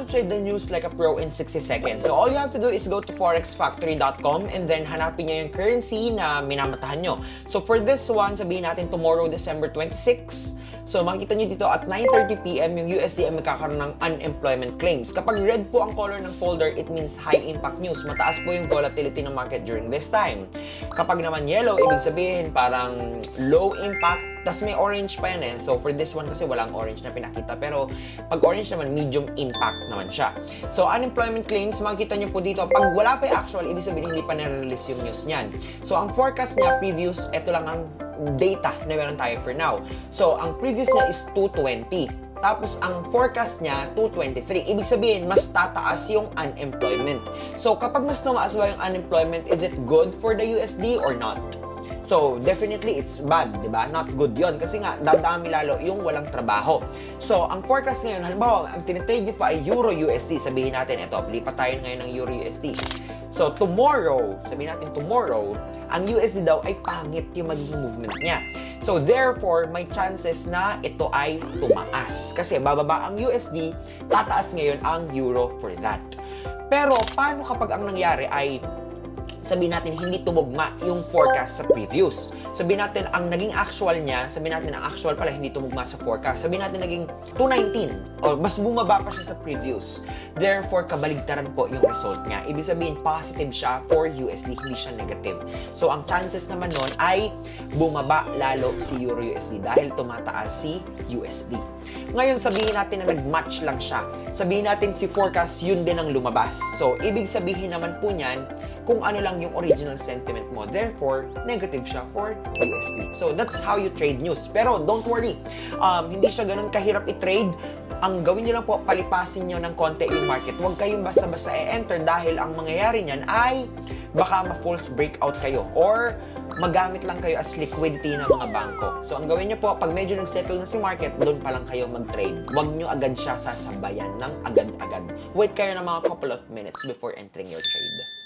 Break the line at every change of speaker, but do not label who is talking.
to trade the news like a pro in 60 seconds. So all you have to do is go to forexfactory.com and then hanapin nyo yung currency na minamatahan nyo. So for this one, sabihin natin tomorrow, December 26. So makikita nyo dito at 9:30 PM yung USD ay magkakaroon ng unemployment claims. Kapag red po ang color ng folder, it means high impact news. Mataas po yung volatility ng market during this time. Kapag naman yellow, ibig sabihin parang low impact. Tapos may orange pa yan eh. So for this one kasi walang orange na pinakita. Pero pag orange naman, medium impact naman siya. So unemployment claims, makikita nyo po dito. Pag wala pa yung actual, ibig sabihin hindi pa nare-release yung news niyan. So ang forecast niya, previews, ito lang ang data na meron tayo for now. So ang previews niya is 220. Tapos ang forecast niya, 223. Ibig sabihin, mas tataas yung unemployment. So kapag mas tumaas ba yung unemployment, is it good for the USD or not? So, definitely, it's bad, di ba? Not good yon kasi nga, dadami lalo yung walang trabaho. So, ang forecast ngayon, halimbawa, ang tinitrade nyo pa ay Euro-USD. Sabihin natin, ito, lipat tayo ngayon ng Euro-USD. So, tomorrow, sabihin natin tomorrow, ang USD daw ay pangit yung magiging movement niya. So, therefore, may chances na ito ay tumaas. Kasi bababa ang USD, tataas ngayon ang Euro for that. Pero, paano kapag ang nangyari ay sabihin natin hindi tumugma yung forecast sa previews. Sabihin natin ang naging actual niya, sabihin natin ang actual pala hindi tumugma sa forecast. Sabihin natin naging 219 o mas bumaba pa siya sa previews. Therefore, kabaligtaran po yung result niya. Ibig sabihin, positive siya for USD, hindi siya negative. So, ang chances naman nun ay bumaba lalo si Euro-USD dahil tumataas si USD. Ngayon, sabihin natin na nag-match lang siya. Sabihin natin si forecast, yun din ang lumabas. So, ibig sabihin naman po niyan, kung ano lang yung original sentiment mo. Therefore, negative siya for USD. So, that's how you trade news. Pero, don't worry. Hindi siya ganun kahirap i-trade. Ang gawin nyo lang po, palipasin nyo ng konti yung market. Huwag kayong basta-basta i-enter dahil ang mangyayari niyan ay baka ma-false breakout kayo or magamit lang kayo as liquidity ng mga bangko. So, ang gawin nyo po, pag medyo nag-settle na si market, doon pa lang kayo mag-trade. Huwag nyo agad siya sasabayan ng agad-agad. Wait kayo ng mga couple of minutes before entering your trade.